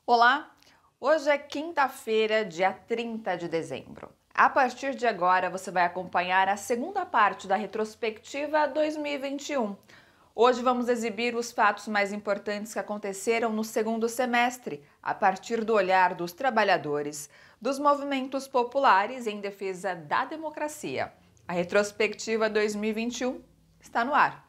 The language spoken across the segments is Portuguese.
Olá! Hoje é quinta-feira, dia 30 de dezembro. A partir de agora, você vai acompanhar a segunda parte da retrospectiva 2021. Hoje vamos exibir os fatos mais importantes que aconteceram no segundo semestre, a partir do olhar dos trabalhadores, dos movimentos populares em defesa da democracia. A retrospectiva 2021 está no ar.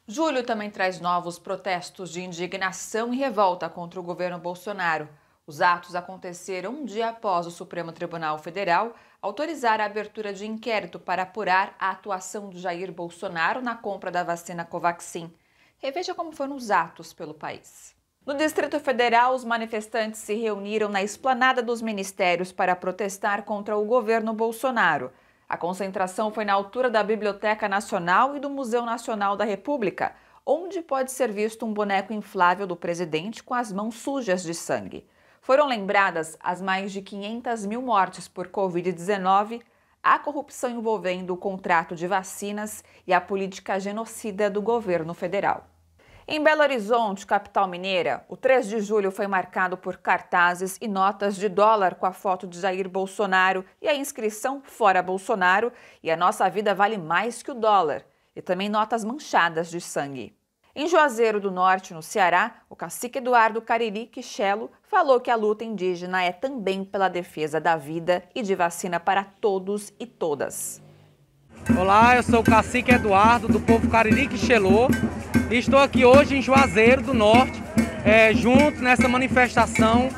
Julho também traz novos protestos de indignação e revolta contra o governo Bolsonaro. Os atos aconteceram um dia após o Supremo Tribunal Federal autorizar a abertura de inquérito para apurar a atuação de Jair Bolsonaro na compra da vacina Covaxin. Reveja como foram os atos pelo país. No Distrito Federal, os manifestantes se reuniram na esplanada dos ministérios para protestar contra o governo Bolsonaro. A concentração foi na altura da Biblioteca Nacional e do Museu Nacional da República, onde pode ser visto um boneco inflável do presidente com as mãos sujas de sangue. Foram lembradas as mais de 500 mil mortes por Covid-19, a corrupção envolvendo o contrato de vacinas e a política genocida do governo federal. Em Belo Horizonte, capital mineira, o 3 de julho foi marcado por cartazes e notas de dólar com a foto de Jair Bolsonaro e a inscrição Fora Bolsonaro e a nossa vida vale mais que o dólar, e também notas manchadas de sangue. Em Juazeiro do Norte, no Ceará, o cacique Eduardo Cariri Quixelo falou que a luta indígena é também pela defesa da vida e de vacina para todos e todas. Olá, eu sou o cacique Eduardo, do povo Cariri Quixelô, e estou aqui hoje em Juazeiro do Norte, junto nessa manifestação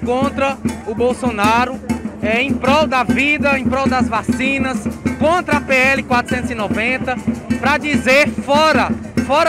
contra o Bolsonaro, em prol da vida, em prol das vacinas, contra a PL 490, para dizer fora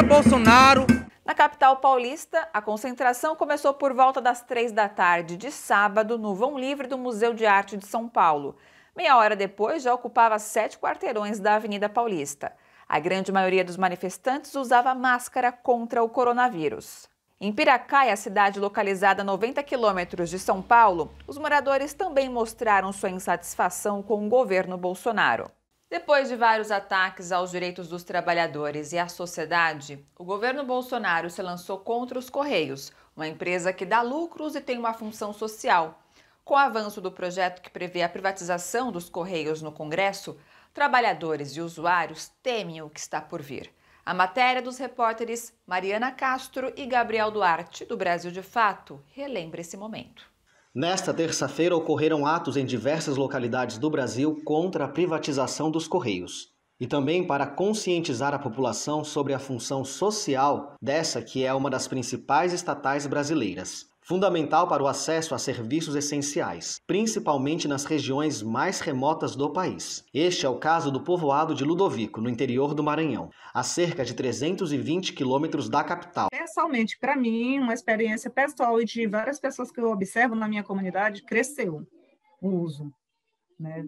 Bolsonaro. Na capital paulista, a concentração começou por volta das 3 da tarde de sábado no vão livre do Museu de Arte de São Paulo. Meia hora depois, já ocupava 7 quarteirões da Avenida Paulista. A grande maioria dos manifestantes usava máscara contra o coronavírus. Em Piracaia, cidade localizada a 90 quilômetros de São Paulo, os moradores também mostraram sua insatisfação com o governo Bolsonaro. Depois de vários ataques aos direitos dos trabalhadores e à sociedade, o governo Bolsonaro se lançou contra os Correios, uma empresa que dá lucros e tem uma função social. Com o avanço do projeto que prevê a privatização dos Correios no Congresso, trabalhadores e usuários temem o que está por vir. A matéria dos repórteres Mariana Castro e Gabriel Duarte, do Brasil de Fato, relembra esse momento. Nesta terça-feira ocorreram atos em diversas localidades do Brasil contra a privatização dos Correios. E também para conscientizar a população sobre a função social dessa que é uma das principais estatais brasileiras. Fundamental para o acesso a serviços essenciais, principalmente nas regiões mais remotas do país. Este é o caso do povoado de Ludovico, no interior do Maranhão, a cerca de 320 quilômetros da capital. Pessoalmente, para mim, uma experiência pessoal e de várias pessoas que eu observo na minha comunidade, cresceu o uso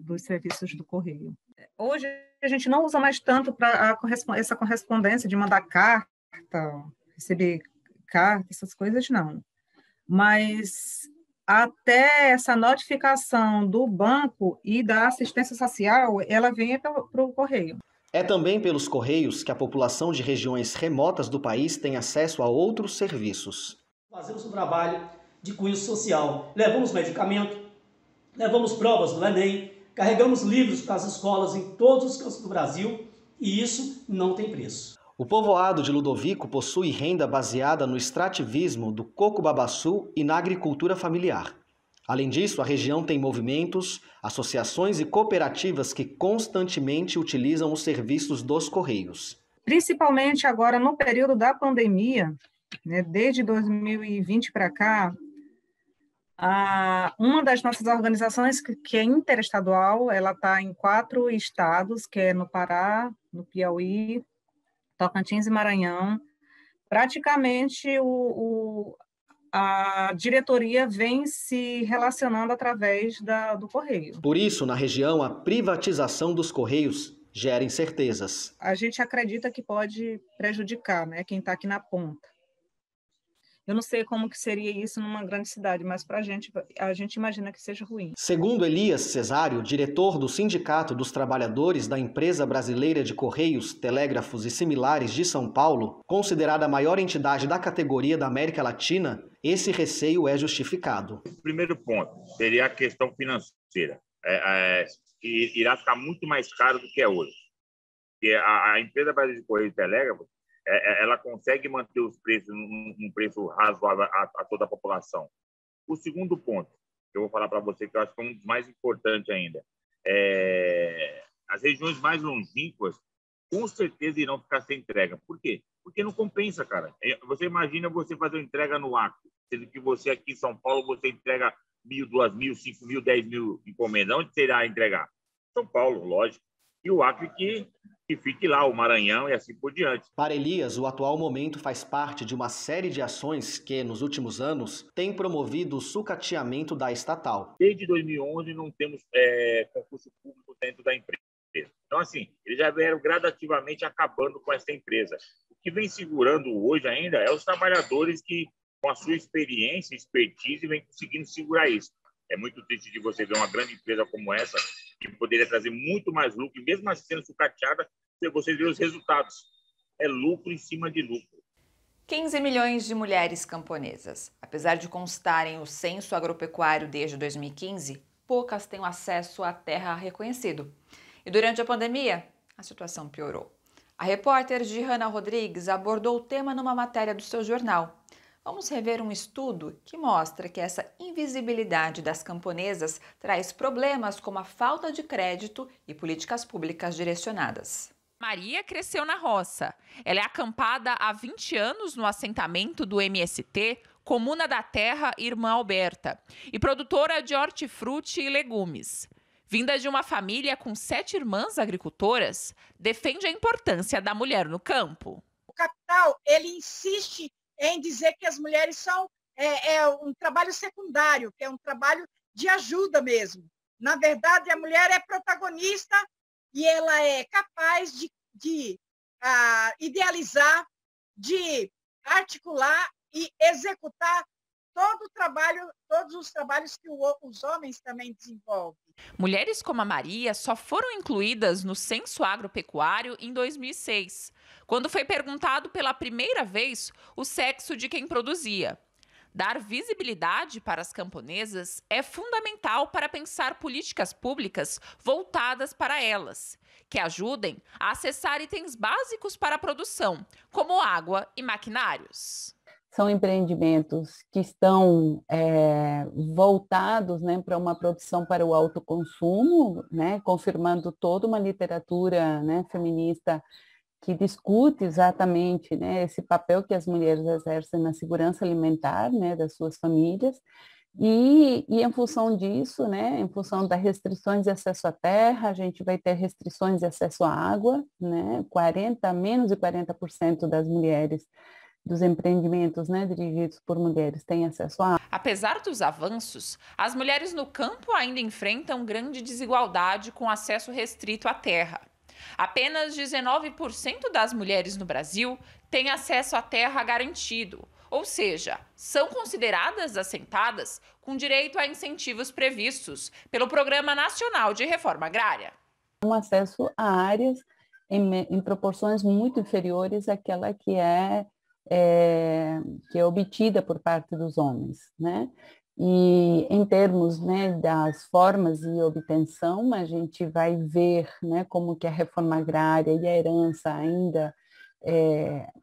dos serviços do Correio. Hoje, a gente não usa mais tanto para essa correspondência de mandar carta, receber carta, essas coisas, não. Mas até essa notificação do banco e da assistência social, ela vem para o Correio. É também pelos Correios que a população de regiões remotas do país tem acesso a outros serviços. Fazemos um trabalho de cunho social, levamos medicamento, levamos provas do Enem, carregamos livros para as escolas em todos os cantos do Brasil e isso não tem preço. O povoado de Ludovico possui renda baseada no extrativismo do coco-babaçu e na agricultura familiar. Além disso, a região tem movimentos, associações e cooperativas que constantemente utilizam os serviços dos Correios. Principalmente agora no período da pandemia, desde 2020 para cá, uma das nossas organizações, que é interestadual, ela está em 4 estados, que é no Pará, no Piauí, Tocantins e Maranhão. Praticamente a diretoria vem se relacionando através do Correio. Por isso, na região, a privatização dos Correios gera incertezas. A gente acredita que pode prejudicar, quem está aqui na ponta. Eu não sei como que seria isso numa grande cidade, mas para a gente imagina que seja ruim. Segundo Elias Cesário, diretor do Sindicato dos Trabalhadores da Empresa Brasileira de Correios, Telégrafos e Similares de São Paulo, considerada a maior entidade da categoria da América Latina, esse receio é justificado. O primeiro ponto seria a questão financeira. Que irá ficar muito mais caro do que é hoje. Porque a Empresa Brasileira de Correios e Telégrafos, ela consegue manter os preços num preço razoável a toda a população. O segundo ponto, que eu vou falar para você, que eu acho que é um dos mais importantes ainda, as regiões mais longínquas, com certeza irão ficar sem entrega. Por quê? Porque não compensa, cara. Você imagina você fazer uma entrega no Acre, sendo que você aqui em São Paulo, você entrega 1.000, 2.000, 5.000, 10.000 encomendas. Onde será entregar? São Paulo, lógico. E o Acre que fique lá, o Maranhão e assim por diante. Para Elias, o atual momento faz parte de uma série de ações que, nos últimos anos, têm promovido o sucateamento da estatal. Desde 2011 não temos concurso público dentro da empresa. Então, assim, eles já vieram gradativamente acabando com essa empresa. O que vem segurando hoje ainda é os trabalhadores que, com a sua experiência e expertise, vem conseguindo segurar isso. É muito triste de você ver uma grande empresa como essa, que poderia trazer muito mais lucro, e mesmo assim sendo sucateada, você vê os resultados. É lucro em cima de lucro. 15 milhões de mulheres camponesas. Apesar de constarem o censo agropecuário desde 2015, poucas têm acesso à terra reconhecido. E durante a pandemia, a situação piorou. A repórter Gihanna Rodrigues abordou o tema numa matéria do seu jornal. Vamos rever um estudo que mostra que essa invisibilidade das camponesas traz problemas como a falta de crédito e políticas públicas direcionadas. Maria cresceu na roça. Ela é acampada há 20 anos no assentamento do MST, Comuna da Terra Irmã Alberta, e produtora de hortifruti e legumes. Vinda de uma família com 7 irmãs agricultoras, defende a importância da mulher no campo. O capital, ele insiste em dizer que as mulheres são um trabalho secundário, que é um trabalho de ajuda mesmo. Na verdade, a mulher é protagonista e ela é capaz de idealizar, de articular e executar todos os trabalhos que os homens também desenvolvem. Mulheres como a Maria só foram incluídas no censo agropecuário em 2006, quando foi perguntado pela primeira vez o sexo de quem produzia. Dar visibilidade para as camponesas é fundamental para pensar políticas públicas voltadas para elas, que ajudem a acessar itens básicos para a produção, como água e maquinários. São empreendimentos que estão voltados, né, para uma produção para o autoconsumo, né, confirmando toda uma literatura, né, feminista que discute exatamente, né, esse papel que as mulheres exercem na segurança alimentar, né, das suas famílias. E em função disso, né, em função das restrições de acesso à terra, a gente vai ter restrições de acesso à água, né, menos de 40% das mulheres dos empreendimentos, né, dirigidos por mulheres têm acesso à água. Apesar dos avanços, as mulheres no campo ainda enfrentam grande desigualdade com acesso restrito à terra. Apenas 19% das mulheres no Brasil têm acesso à terra garantido, ou seja, são consideradas assentadas com direito a incentivos previstos pelo Programa Nacional de Reforma Agrária. Um acesso a áreas em proporções muito inferiores àquela que é obtida por parte dos homens, né? E em termos, né, das formas de obtenção, a gente vai ver, né, como que a reforma agrária e a herança ainda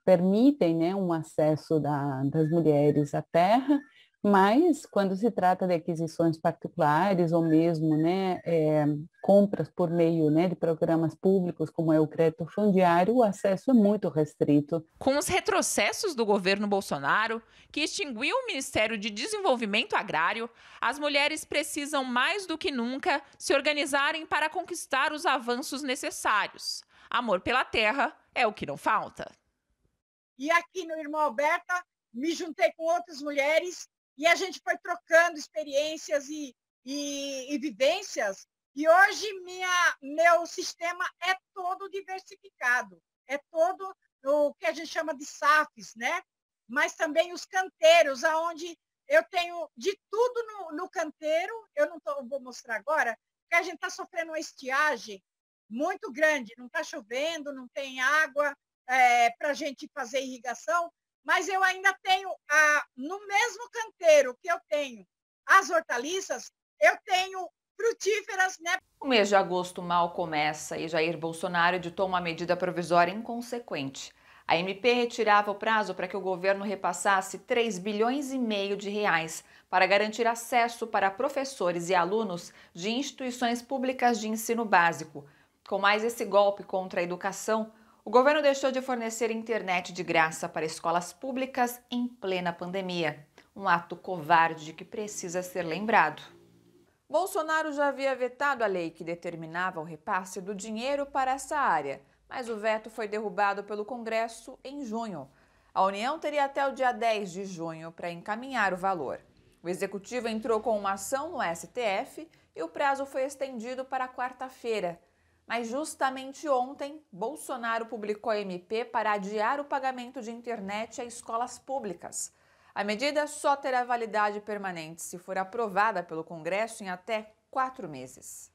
permitem, né, um acesso das mulheres à terra, mas quando se trata de aquisições particulares ou mesmo, né, compras por meio, né, de programas públicos, como é o crédito fundiário, o acesso é muito restrito. Com os retrocessos do governo Bolsonaro, que extinguiu o Ministério de Desenvolvimento Agrário, as mulheres precisam mais do que nunca se organizarem para conquistar os avanços necessários. Amor pela terra é o que não falta. E aqui no Irmã Alberta, me juntei com outras mulheres e a gente foi trocando experiências e vivências. E hoje meu sistema é todo diversificado. É todo o que a gente chama de SAFs, né? mas também os canteiros, aonde eu tenho de tudo no canteiro. Eu não vou mostrar agora, porque a gente está sofrendo uma estiagem muito grande, não está chovendo, não tem água para a gente fazer irrigação, mas eu ainda tenho, no mesmo canteiro que eu tenho as hortaliças, eu tenho frutíferas, né? O mês de agosto mal começa e Jair Bolsonaro editou uma medida provisória inconsequente. A MP retirava o prazo para que o governo repassasse 3,5 bilhões de reais para garantir acesso para professores e alunos de instituições públicas de ensino básico. Com mais esse golpe contra a educação, o governo deixou de fornecer internet de graça para escolas públicas em plena pandemia. Um ato covarde que precisa ser lembrado. Bolsonaro já havia vetado a lei que determinava o repasse do dinheiro para essa área, mas o veto foi derrubado pelo Congresso em junho. A União teria até o dia 10 de junho para encaminhar o valor. O Executivo entrou com uma ação no STF e o prazo foi estendido para quarta-feira. Mas justamente ontem, Bolsonaro publicou a MP para adiar o pagamento de internet a escolas públicas. A medida só terá validade permanente se for aprovada pelo Congresso em até 4 meses.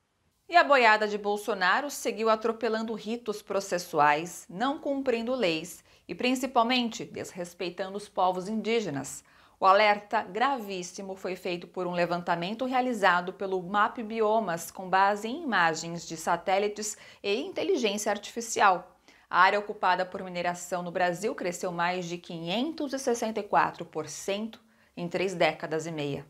E a boiada de Bolsonaro seguiu atropelando ritos processuais, não cumprindo leis e, principalmente, desrespeitando os povos indígenas. O alerta gravíssimo foi feito por um levantamento realizado pelo MAP Biomas com base em imagens de satélites e inteligência artificial. A área ocupada por mineração no Brasil cresceu mais de 564% em 3 décadas e meia.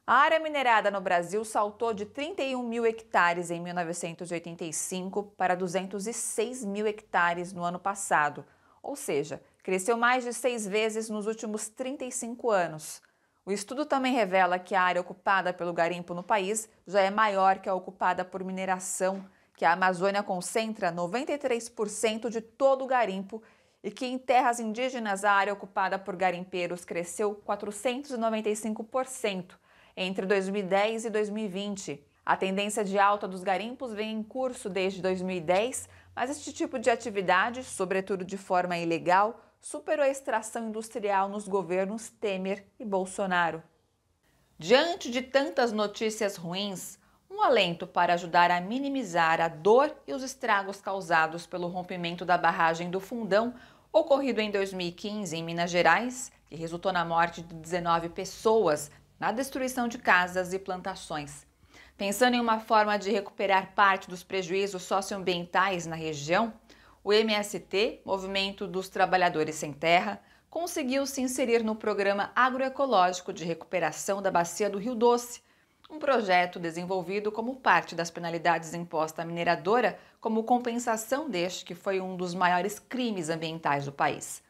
A área minerada no Brasil saltou de 31 mil hectares em 1985 para 206 mil hectares no ano passado, ou seja, cresceu mais de 6 vezes nos últimos 35 anos. O estudo também revela que a área ocupada pelo garimpo no país já é maior que a ocupada por mineração, que a Amazônia concentra 93% de todo o garimpo e que em terras indígenas a área ocupada por garimpeiros cresceu 495% entre 2010 e 2020. A tendência de alta dos garimpos vem em curso desde 2010, mas este tipo de atividade, sobretudo de forma ilegal, superou a extração industrial nos governos Temer e Bolsonaro. Diante de tantas notícias ruins, um alento para ajudar a minimizar a dor e os estragos causados pelo rompimento da barragem do Fundão, ocorrido em 2015 em Minas Gerais, que resultou na morte de 19 pessoas, na destruição de casas e plantações. Pensando em uma forma de recuperar parte dos prejuízos socioambientais na região, o MST, Movimento dos Trabalhadores Sem Terra, conseguiu se inserir no Programa Agroecológico de Recuperação da Bacia do Rio Doce, um projeto desenvolvido como parte das penalidades impostas à mineradora como compensação deste que foi um dos maiores crimes ambientais do país.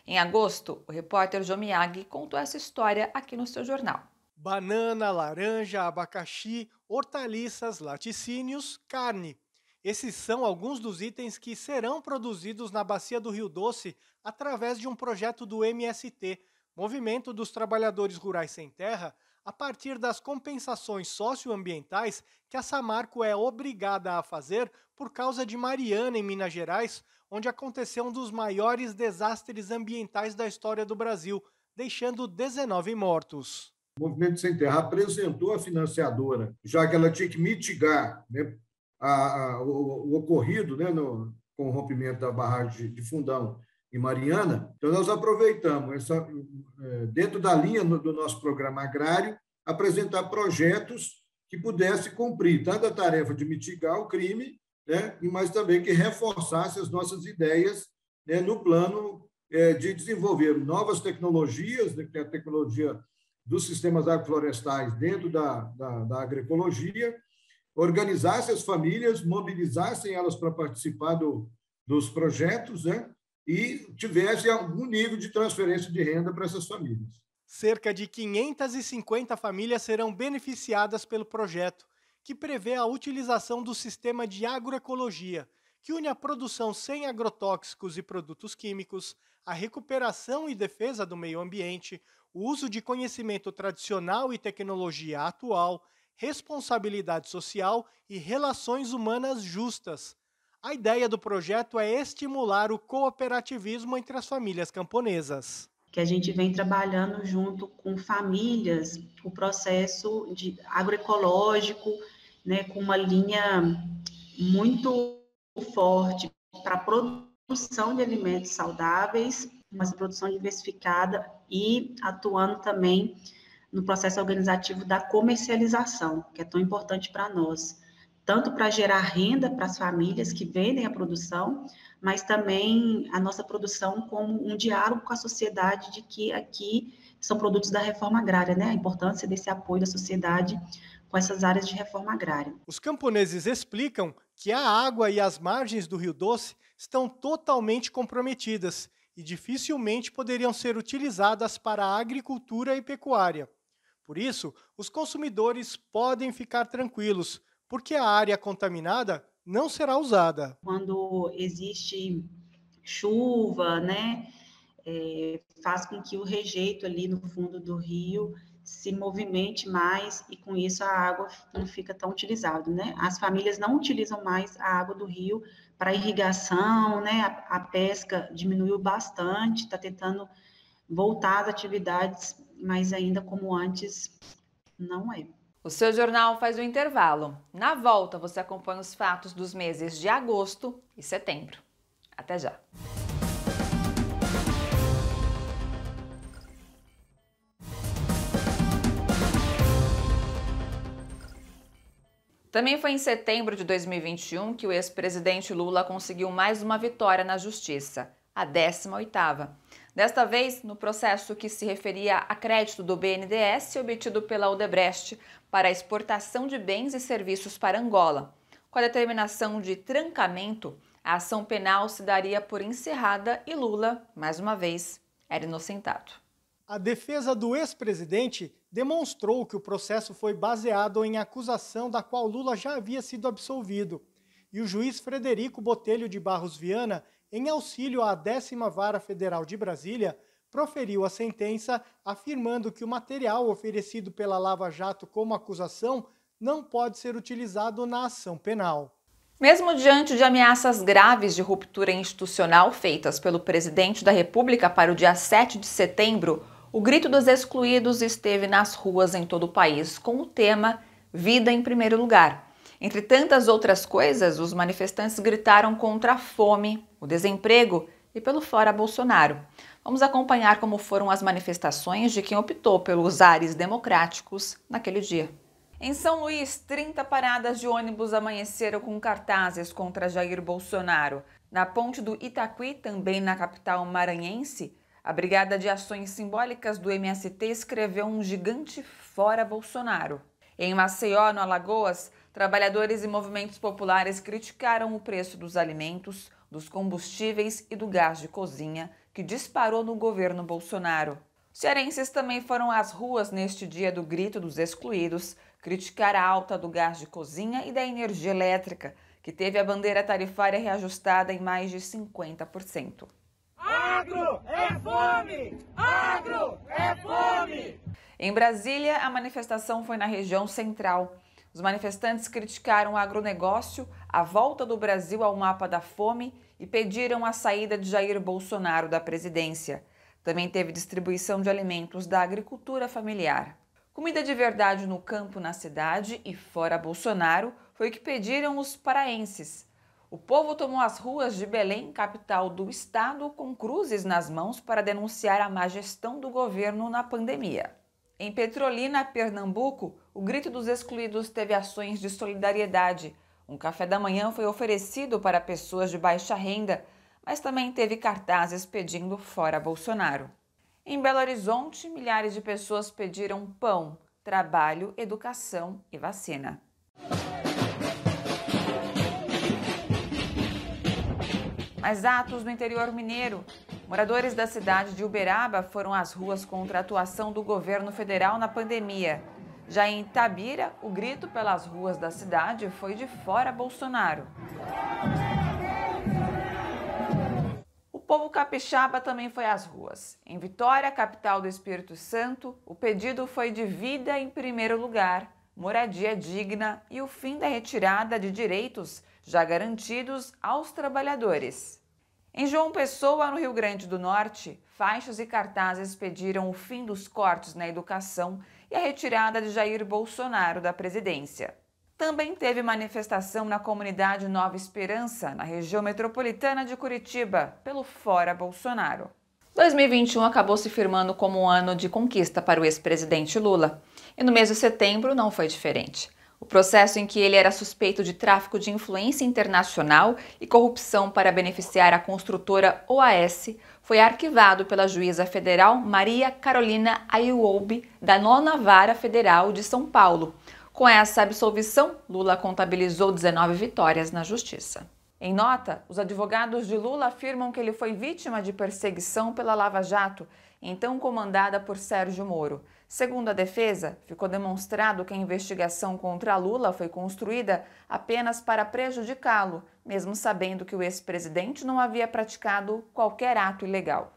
Em agosto, o repórter João Miyagi contou essa história aqui no seu jornal. Banana, laranja, abacaxi, hortaliças, laticínios, carne. Esses são alguns dos itens que serão produzidos na Bacia do Rio Doce através de um projeto do MST, Movimento dos Trabalhadores Rurais Sem Terra, a partir das compensações socioambientais que a Samarco é obrigada a fazer por causa de Mariana, em Minas Gerais, onde aconteceu um dos maiores desastres ambientais da história do Brasil, deixando 19 mortos. O Movimento Sem Terra apresentou a financiadora, já que ela tinha que mitigar, né, o ocorrido, né, com o rompimento da barragem de Fundão em Mariana. Então, nós aproveitamos, dentro da linha do nosso programa agrário, apresentar projetos que pudessem cumprir tanto a tarefa de mitigar o crime, né, mas também que reforçasse as nossas ideias, né, no plano de desenvolver novas tecnologias, né, que é a tecnologia dos sistemas agroflorestais dentro da agroecologia, organizasse as famílias, mobilizassem elas para participar dos projetos, né, e tivesse algum nível de transferência de renda para essas famílias. Cerca de 550 famílias serão beneficiadas pelo projeto, que prevê a utilização do sistema de agroecologia, que une a produção sem agrotóxicos e produtos químicos, a recuperação e defesa do meio ambiente, o uso de conhecimento tradicional e tecnologia atual, responsabilidade social e relações humanas justas. A ideia do projeto é estimular o cooperativismo entre as famílias camponesas. que a gente vem trabalhando junto com famílias o processo de agroecológico, né, com uma linha muito forte para a produção de alimentos saudáveis, mas produção diversificada e atuando também no processo organizativo da comercialização, que é tão importante para nós, tanto para gerar renda para as famílias que vendem a produção, mas também a nossa produção como um diálogo com a sociedade de que aqui são produtos da reforma agrária, né? A importância desse apoio da sociedade com essas áreas de reforma agrária. Os camponeses explicam que a água e as margens do Rio Doce estão totalmente comprometidas e dificilmente poderiam ser utilizadas para a agricultura e pecuária. Por isso, os consumidores podem ficar tranquilos, porque a área contaminada não será usada. Quando existe chuva, né, faz com que o rejeito ali no fundo do rio se movimente mais e com isso a água não fica tão utilizada, né? As famílias não utilizam mais a água do rio para irrigação, né? A pesca diminuiu bastante, está tentando voltar às atividades, mas ainda como antes não é. O seu jornal faz o intervalo. Na volta, você acompanha os fatos dos meses de agosto e setembro. Até já! Também foi em setembro de 2021 que o ex-presidente Lula conseguiu mais uma vitória na Justiça, a 18ª. Desta vez, no processo que se referia a crédito do BNDES obtido pela Odebrecht para a exportação de bens e serviços para Angola. Com a determinação de trancamento, a ação penal se daria por encerrada e Lula, mais uma vez, era inocentado. A defesa do ex-presidente demonstrou que o processo foi baseado em acusação da qual Lula já havia sido absolvido. E o juiz Frederico Botelho de Barros Viana, em auxílio à 10ª Vara Federal de Brasília, proferiu a sentença afirmando que o material oferecido pela Lava Jato como acusação não pode ser utilizado na ação penal. Mesmo diante de ameaças graves de ruptura institucional feitas pelo presidente da República para o dia 7 de setembro, o grito dos excluídos esteve nas ruas em todo o país com o tema Vida em Primeiro Lugar. Entre tantas outras coisas, os manifestantes gritaram contra a fome, o desemprego e pelo fora Bolsonaro. Vamos acompanhar como foram as manifestações de quem optou pelos ares democráticos naquele dia. Em São Luís, 30 paradas de ônibus amanheceram com cartazes contra Jair Bolsonaro. Na ponte do Itaquí, também na capital maranhense, a Brigada de Ações Simbólicas do MST escreveu um gigante fora Bolsonaro. Em Maceió, no Alagoas, trabalhadores e movimentos populares criticaram o preço dos alimentos, dos combustíveis e do gás de cozinha, que disparou no governo Bolsonaro. Os cearenses também foram às ruas neste dia do grito dos excluídos, criticar a alta do gás de cozinha e da energia elétrica, que teve a bandeira tarifária reajustada em mais de 50%. Agro é fome! Agro é fome! Em Brasília, a manifestação foi na região central. Os manifestantes criticaram o agronegócio, a volta do Brasil ao mapa da fome e pediram a saída de Jair Bolsonaro da presidência. Também teve distribuição de alimentos da agricultura familiar. Comida de verdade no campo, na cidade e fora Bolsonaro foi o que pediram os paraenses. O povo tomou as ruas de Belém, capital do estado, com cruzes nas mãos para denunciar a má gestão do governo na pandemia. Em Petrolina, Pernambuco, o grito dos excluídos teve ações de solidariedade. Um café da manhã foi oferecido para pessoas de baixa renda, mas também teve cartazes pedindo fora Bolsonaro. Em Belo Horizonte, milhares de pessoas pediram pão, trabalho, educação e vacina. Mais atos no interior mineiro. Moradores da cidade de Uberaba foram às ruas contra a atuação do governo federal na pandemia. Já em Itabira, o grito pelas ruas da cidade foi de fora Bolsonaro. O povo capixaba também foi às ruas. Em Vitória, capital do Espírito Santo, o pedido foi de vida em primeiro lugar, moradia digna e o fim da retirada de direitos já garantidos aos trabalhadores. Em João Pessoa, no Rio Grande do Norte, faixas e cartazes pediram o fim dos cortes na educação e a retirada de Jair Bolsonaro da presidência. Também teve manifestação na comunidade Nova Esperança, na região metropolitana de Curitiba, pelo Fora Bolsonaro. 2021 acabou se firmando como um ano de conquista para o ex-presidente Lula. E no mês de setembro não foi diferente. O processo em que ele era suspeito de tráfico de influência internacional e corrupção para beneficiar a construtora OAS foi arquivado pela juíza federal Maria Carolina Ayuobi, da 9ª Vara Federal de São Paulo. Com essa absolvição, Lula contabilizou 19 vitórias na justiça. Em nota, os advogados de Lula afirmam que ele foi vítima de perseguição pela Lava Jato, então comandada por Sérgio Moro. Segundo a defesa, ficou demonstrado que a investigação contra Lula foi construída apenas para prejudicá-lo, mesmo sabendo que o ex-presidente não havia praticado qualquer ato ilegal.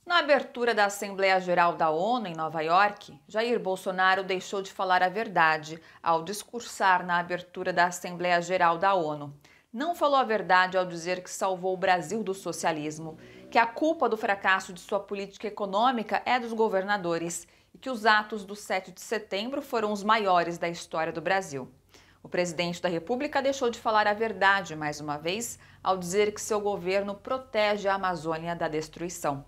Na abertura da Assembleia Geral da ONU em Nova York, Jair Bolsonaro deixou de falar a verdade ao discursar na abertura da Assembleia Geral da ONU. Não falou a verdade ao dizer que salvou o Brasil do socialismo, que a culpa do fracasso de sua política econômica é dos governadores e que os atos do 7 de setembro foram os maiores da história do Brasil. O presidente da República deixou de falar a verdade mais uma vez ao dizer que seu governo protege a Amazônia da destruição.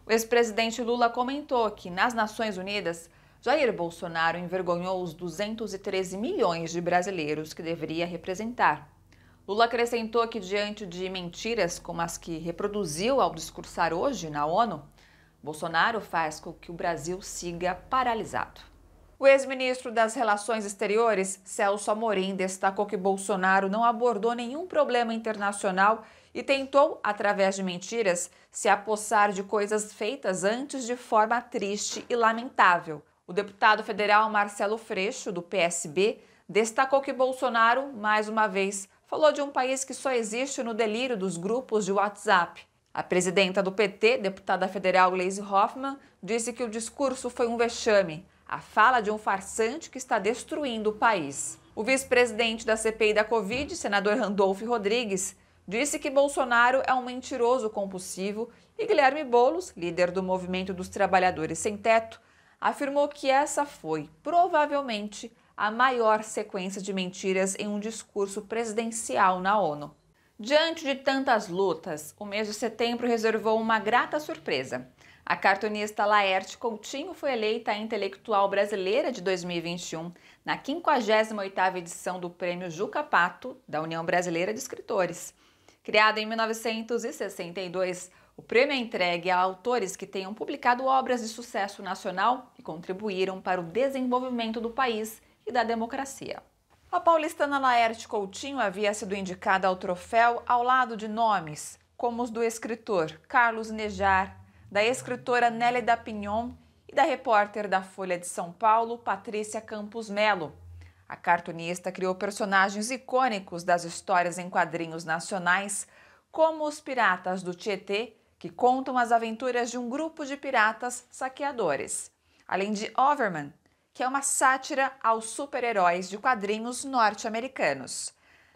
O ex-presidente Lula comentou que, nas Nações Unidas, Jair Bolsonaro envergonhou os 213 milhões de brasileiros que deveria representar. Lula acrescentou que, diante de mentiras como as que reproduziu ao discursar hoje na ONU, Bolsonaro faz com que o Brasil siga paralisado. O ex-ministro das Relações Exteriores, Celso Amorim, destacou que Bolsonaro não abordou nenhum problema internacional e tentou, através de mentiras, se apossar de coisas feitas antes de forma triste e lamentável. O deputado federal Marcelo Freixo, do PSB, destacou que Bolsonaro, mais uma vez, falou de um país que só existe no delírio dos grupos de WhatsApp. A presidenta do PT, deputada federal Gleisi Hoffmann, disse que o discurso foi um vexame, a fala de um farsante que está destruindo o país. O vice-presidente da CPI da Covid, senador Randolfo Rodrigues, disse que Bolsonaro é um mentiroso compulsivo e Guilherme Boulos, líder do Movimento dos Trabalhadores Sem Teto, afirmou que essa foi, provavelmente, a maior sequência de mentiras em um discurso presidencial na ONU. Diante de tantas lutas, o mês de setembro reservou uma grata surpresa. A cartunista Laerte Coutinho foi eleita a intelectual brasileira de 2021 na 58ª edição do Prêmio Juca Pato, da União Brasileira de Escritores. Criado em 1962, o prêmio é entregue a autores que tenham publicado obras de sucesso nacional e contribuíram para o desenvolvimento do país e da democracia. A paulistana Laerte Coutinho havia sido indicada ao troféu ao lado de nomes como os do escritor Carlos Nejar, da escritora Nélida Pinhon e da repórter da Folha de São Paulo, Patrícia Campos Melo. A cartunista criou personagens icônicos das histórias em quadrinhos nacionais, como os Piratas do Tietê, que contam as aventuras de um grupo de piratas saqueadores, além de Overman, que é uma sátira aos super-heróis de quadrinhos norte-americanos.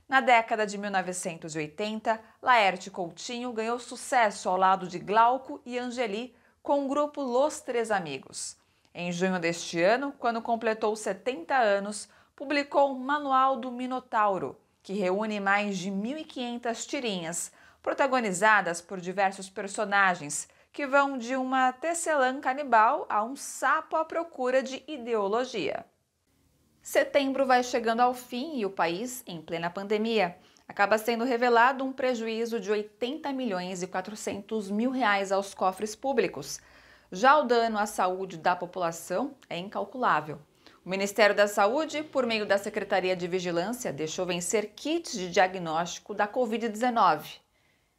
Na década de 1980, Laerte Coutinho ganhou sucesso ao lado de Glauco e Angeli com o grupo Los Três Amigos. Em junho deste ano, quando completou 70 anos, publicou o Manual do Minotauro, que reúne mais de 1.500 tirinhas, protagonizadas por diversos personagens, que vão de uma tecelã canibal a um sapo à procura de ideologia. Setembro vai chegando ao fim e o país, em plena pandemia, acaba sendo revelado um prejuízo de 80 milhões e 400 mil reais aos cofres públicos. Já o dano à saúde da população é incalculável. O Ministério da Saúde, por meio da Secretaria de Vigilância, deixou vencer kits de diagnóstico da Covid-19,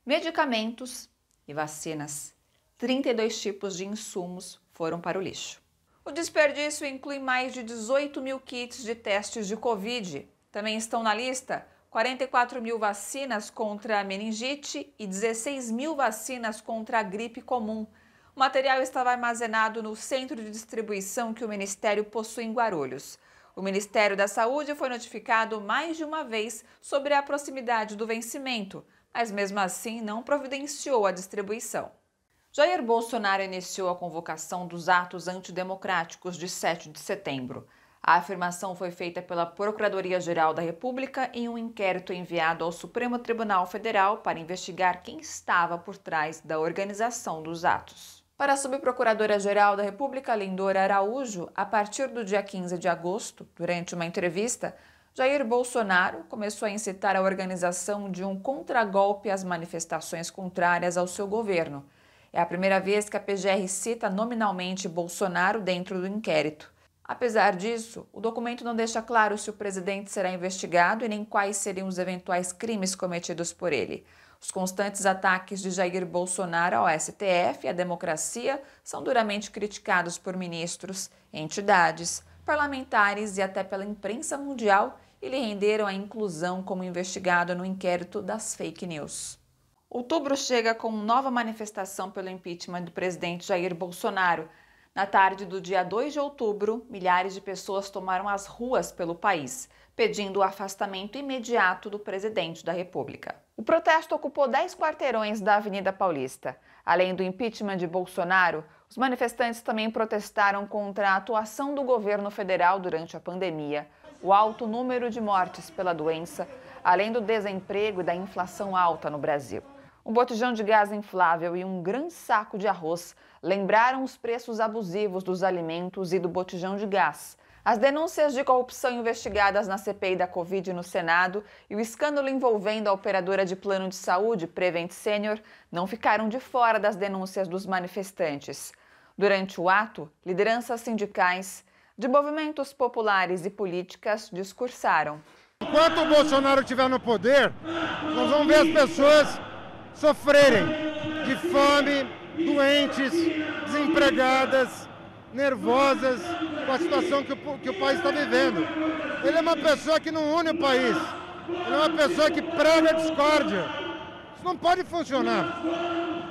medicamentos e vacinas. 32 tipos de insumos foram para o lixo. O desperdício inclui mais de 18 mil kits de testes de Covid. Também estão na lista 44 mil vacinas contra a meningite e 16 mil vacinas contra a gripe comum. O material estava armazenado no centro de distribuição que o Ministério possui em Guarulhos. O Ministério da Saúde foi notificado mais de uma vez sobre a proximidade do vencimento, mas mesmo assim não providenciou a distribuição. Jair Bolsonaro iniciou a convocação dos atos antidemocráticos de 7 de setembro. A afirmação foi feita pela Procuradoria-Geral da República em um inquérito enviado ao Supremo Tribunal Federal para investigar quem estava por trás da organização dos atos. Para a Subprocuradora-Geral da República, Lindora Araújo, a partir do dia 15 de agosto, durante uma entrevista, Jair Bolsonaro começou a incitar a organização de um contragolpe às manifestações contrárias ao seu governo. É a primeira vez que a PGR cita nominalmente Bolsonaro dentro do inquérito. Apesar disso, o documento não deixa claro se o presidente será investigado e nem quais seriam os eventuais crimes cometidos por ele. Os constantes ataques de Jair Bolsonaro ao STF e à democracia são duramente criticados por ministros, entidades, parlamentares e até pela imprensa mundial e lhe renderam a inclusão como investigado no inquérito das fake news. Outubro chega com nova manifestação pelo impeachment do presidente Jair Bolsonaro. Na tarde do dia 2 de outubro, milhares de pessoas tomaram as ruas pelo país, pedindo o afastamento imediato do presidente da República. O protesto ocupou 10 quarteirões da Avenida Paulista. Além do impeachment de Bolsonaro, os manifestantes também protestaram contra a atuação do governo federal durante a pandemia, o alto número de mortes pela doença, além do desemprego e da inflação alta no Brasil. Um botijão de gás inflável e um grande saco de arroz lembraram os preços abusivos dos alimentos e do botijão de gás. As denúncias de corrupção investigadas na CPI da Covid no Senado e o escândalo envolvendo a operadora de plano de saúde, Prevent Senior, não ficaram de fora das denúncias dos manifestantes. Durante o ato, lideranças sindicais, de movimentos populares e políticas discursaram. Enquanto o Bolsonaro estiver no poder, nós vamos ver as pessoas sofrerem de fome, doentes, desempregadas, nervosas com a situação que o país está vivendo. Ele é uma pessoa que não une o país, ele é uma pessoa que prega a discórdia. Isso não pode funcionar.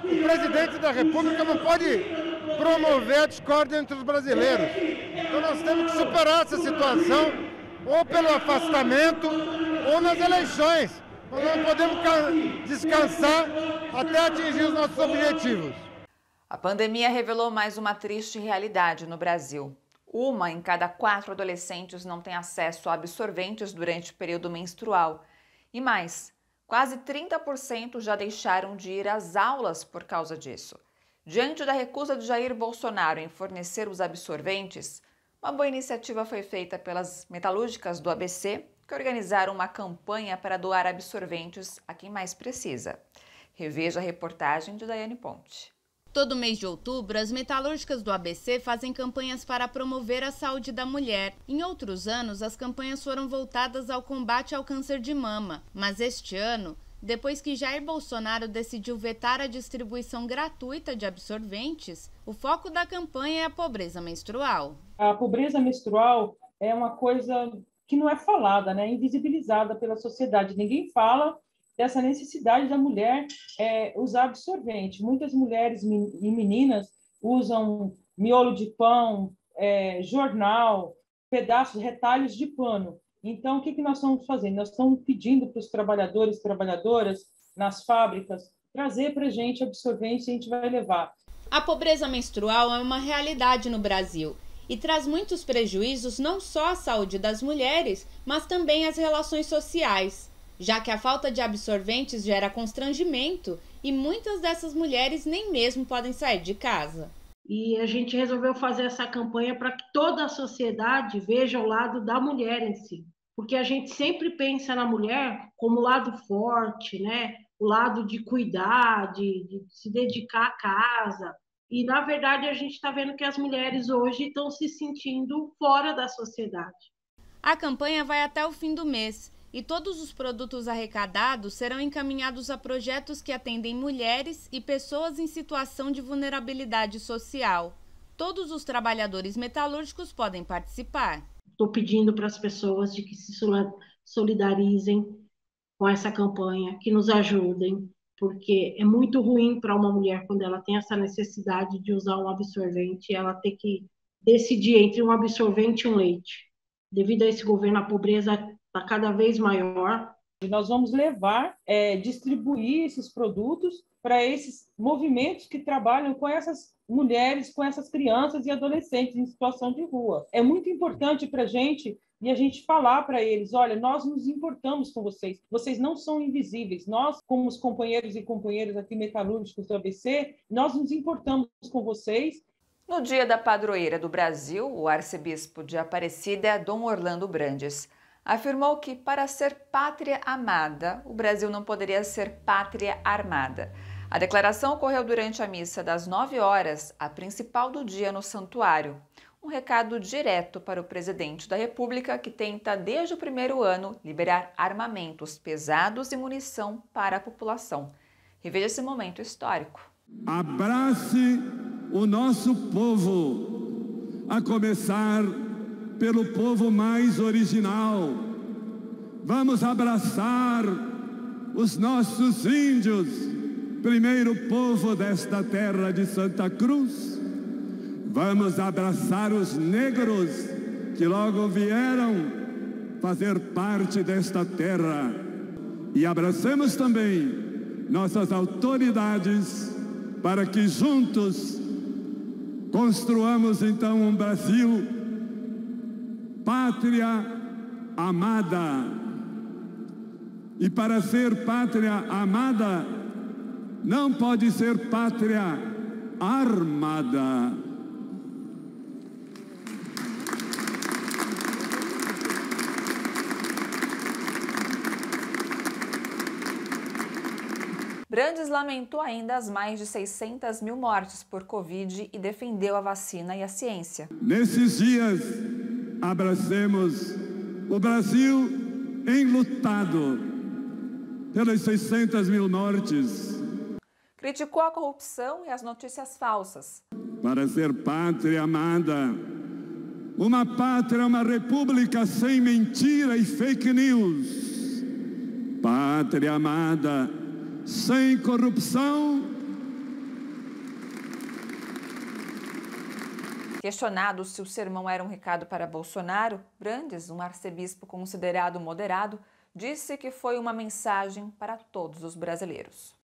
O presidente da República não pode promover a discórdia entre os brasileiros. Então nós temos que superar essa situação, ou pelo afastamento, ou nas eleições. Nós não podemos descansar até atingir os nossos objetivos. A pandemia revelou mais uma triste realidade no Brasil. Uma em cada 4 adolescentes não tem acesso a absorventes durante o período menstrual. E mais, quase 30% já deixaram de ir às aulas por causa disso. Diante da recusa de Jair Bolsonaro em fornecer os absorventes, uma boa iniciativa foi feita pelas metalúrgicas do ABC, que organizaram uma campanha para doar absorventes a quem mais precisa. Reveja a reportagem de Daiane Ponte. Todo mês de outubro, as metalúrgicas do ABC fazem campanhas para promover a saúde da mulher. Em outros anos, as campanhas foram voltadas ao combate ao câncer de mama. Mas este ano, depois que Jair Bolsonaro decidiu vetar a distribuição gratuita de absorventes, o foco da campanha é a pobreza menstrual. A pobreza menstrual é uma coisa que não é falada, né? Invisibilizada pela sociedade. Ninguém fala dessa necessidade da mulher usar absorvente. Muitas mulheres e meninas usam miolo de pão, jornal, pedaços, retalhos de pano. Então, o que nós estamos fazendo? Nós estamos pedindo para os trabalhadores e trabalhadoras nas fábricas trazer para a gente absorvente e a gente vai levar. A pobreza menstrual é uma realidade no Brasil e traz muitos prejuízos não só à saúde das mulheres, mas também às relações sociais, já que a falta de absorventes gera constrangimento e muitas dessas mulheres nem mesmo podem sair de casa. E a gente resolveu fazer essa campanha para que toda a sociedade veja o lado da mulher em si, porque a gente sempre pensa na mulher como o lado forte, né? O lado de cuidar, de se dedicar à casa. E, na verdade, a gente está vendo que as mulheres hoje estão se sentindo fora da sociedade. A campanha vai até o fim do mês e todos os produtos arrecadados serão encaminhados a projetos que atendem mulheres e pessoas em situação de vulnerabilidade social. Todos os trabalhadores metalúrgicos podem participar. Estou pedindo para as pessoas de que se solidarizem com essa campanha, que nos ajudem, porque é muito ruim para uma mulher quando ela tem essa necessidade de usar um absorvente, ela ter que decidir entre um absorvente e um leite. Devido a esse governo, a pobreza está cada vez maior Nós vamos levar, distribuir esses produtos para esses movimentos que trabalham com essas mulheres, com essas crianças e adolescentes em situação de rua. É muito importante para a gente falar para eles, olha, nós nos importamos com vocês, vocês não são invisíveis, nós, como os companheiros e companheiras aqui metalúrgicos do ABC, nós nos importamos com vocês. No Dia da Padroeira do Brasil, o arcebispo de Aparecida, Dom Orlando Brandes, afirmou que, para ser pátria amada, o Brasil não poderia ser pátria armada. A declaração ocorreu durante a missa das 9 horas, a principal do dia no santuário. Um recado direto para o presidente da República, que tenta, desde o primeiro ano, liberar armamentos pesados e munição para a população. Reveja esse momento histórico. Abrace o nosso povo, a começar pelo povo mais original. Vamos abraçar os nossos índios, primeiro povo desta terra de Santa Cruz. Vamos abraçar os negros que logo vieram fazer parte desta terra. E abracemos também nossas autoridades para que juntos construamos então um Brasil pátria amada. E para ser pátria amada, não pode ser pátria armada. Brandes lamentou ainda as mais de 600 mil mortes por Covid e defendeu a vacina e a ciência. Nesses dias, abracemos o Brasil enlutado pelas 600 mil mortes. Criticou a corrupção e as notícias falsas. Para ser pátria amada, uma pátria, uma república sem mentira e fake news. Pátria amada, sem corrupção. Questionado se o sermão era um recado para Bolsonaro, Brandes, um arcebispo considerado moderado, disse que foi uma mensagem para todos os brasileiros.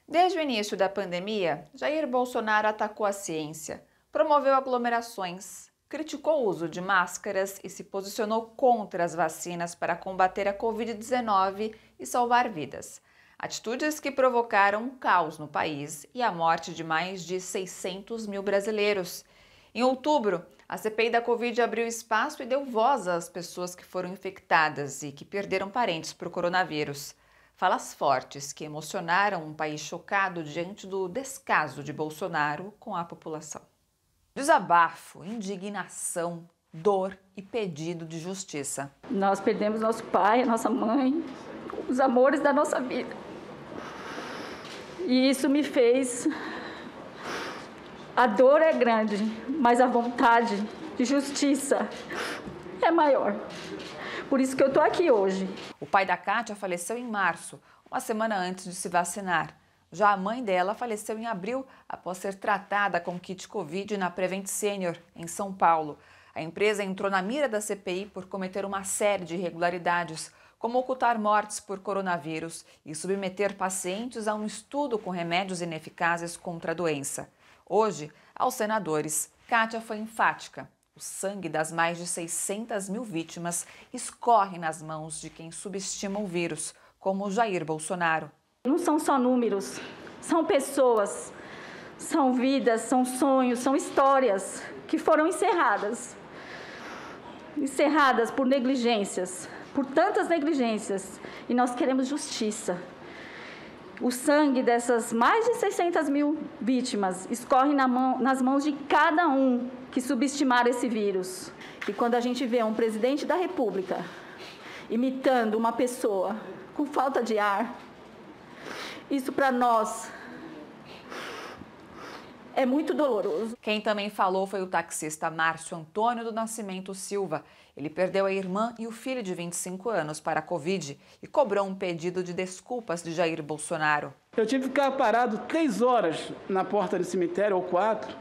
Desde o início da pandemia, Jair Bolsonaro atacou a ciência, promoveu aglomerações, criticou o uso de máscaras e se posicionou contra as vacinas para combater a Covid-19 e salvar vidas. Atitudes que provocaram um caos no país e a morte de mais de 600 mil brasileiros. Em outubro, a CPI da Covid abriu espaço e deu voz às pessoas que foram infectadas e que perderam parentes por coronavírus. Falas fortes que emocionaram um país chocado diante do descaso de Bolsonaro com a população. Desabafo, indignação, dor e pedido de justiça. Nós perdemos nosso pai, nossa mãe, os amores da nossa vida. E isso me fez... A dor é grande, mas a vontade de justiça é maior. Por isso que eu estou aqui hoje. O pai da Kátia faleceu em março, uma semana antes de se vacinar. Já a mãe dela faleceu em abril, após ser tratada com kit Covid na Prevent Senior, em São Paulo. A empresa entrou na mira da CPI por cometer uma série de irregularidades, como ocultar mortes por coronavírus e submeter pacientes a um estudo com remédios ineficazes contra a doença. Hoje, aos senadores, Kátia foi enfática. O sangue das mais de 600 mil vítimas escorre nas mãos de quem subestima o vírus, como Jair Bolsonaro. Não são só números, são pessoas, são vidas, são sonhos, são histórias que foram encerradas por negligências, por tantas negligências, e nós queremos justiça. O sangue dessas mais de 600 mil vítimas escorre nas mãos de cada um que subestimaram esse vírus. E quando a gente vê um presidente da República imitando uma pessoa com falta de ar, isso para nós é muito doloroso. Quem também falou foi o taxista Márcio Antônio do Nascimento Silva. Ele perdeu a irmã e o filho de 25 anos para a Covid e cobrou um pedido de desculpas de Jair Bolsonaro. Eu tive que ficar parado 3 horas na porta do cemitério, ou 4,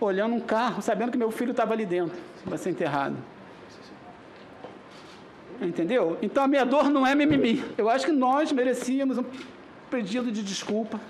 olhando um carro, sabendo que meu filho estava ali dentro, vai ser enterrado. Entendeu? Então a minha dor não é mimimi. Eu acho que nós merecíamos um pedido de desculpa.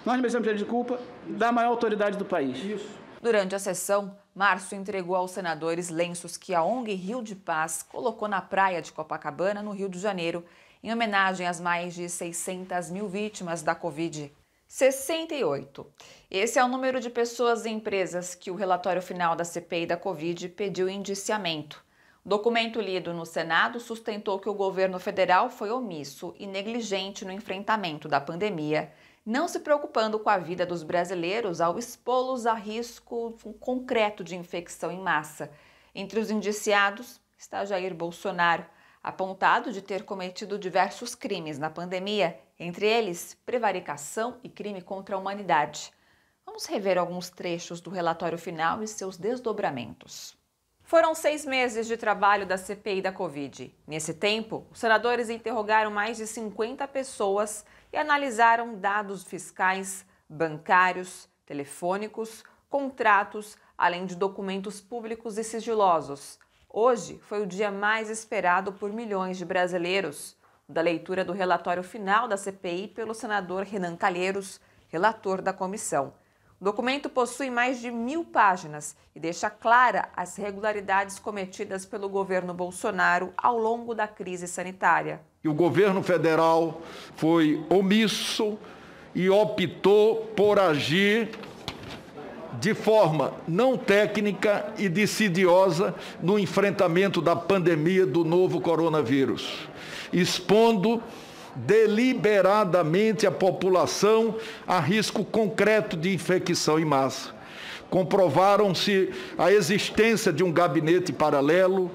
Nós merecemos um pedido de desculpa da maior autoridade do país. Durante a sessão, Márcio entregou aos senadores lenços que a ONG Rio de Paz colocou na praia de Copacabana, no Rio de Janeiro, em homenagem às mais de 600 mil vítimas da Covid. 68. Esse é o número de pessoas e empresas que o relatório final da CPI da Covid pediu indiciamento. O documento lido no Senado sustentou que o governo federal foi omisso e negligente no enfrentamento da pandemia, não se preocupando com a vida dos brasileiros ao expô-los a risco concreto de infecção em massa. Entre os indiciados está Jair Bolsonaro, apontado de ter cometido diversos crimes na pandemia, entre eles prevaricação e crime contra a humanidade. Vamos rever alguns trechos do relatório final e seus desdobramentos. Foram 6 meses de trabalho da CPI da Covid. Nesse tempo, os senadores interrogaram mais de 50 pessoas e analisaram dados fiscais, bancários, telefônicos, contratos, além de documentos públicos e sigilosos. Hoje foi o dia mais esperado por milhões de brasileiros, da leitura do relatório final da CPI pelo senador Renan Calheiros, relator da comissão. O documento possui mais de 1000 páginas e deixa clara as irregularidades cometidas pelo governo Bolsonaro ao longo da crise sanitária. O governo federal foi omisso e optou por agir de forma não técnica e decidiosa no enfrentamento da pandemia do novo coronavírus, expondo deliberadamente a população a risco concreto de infecção em massa. Comprovaram-se a existência de um gabinete paralelo,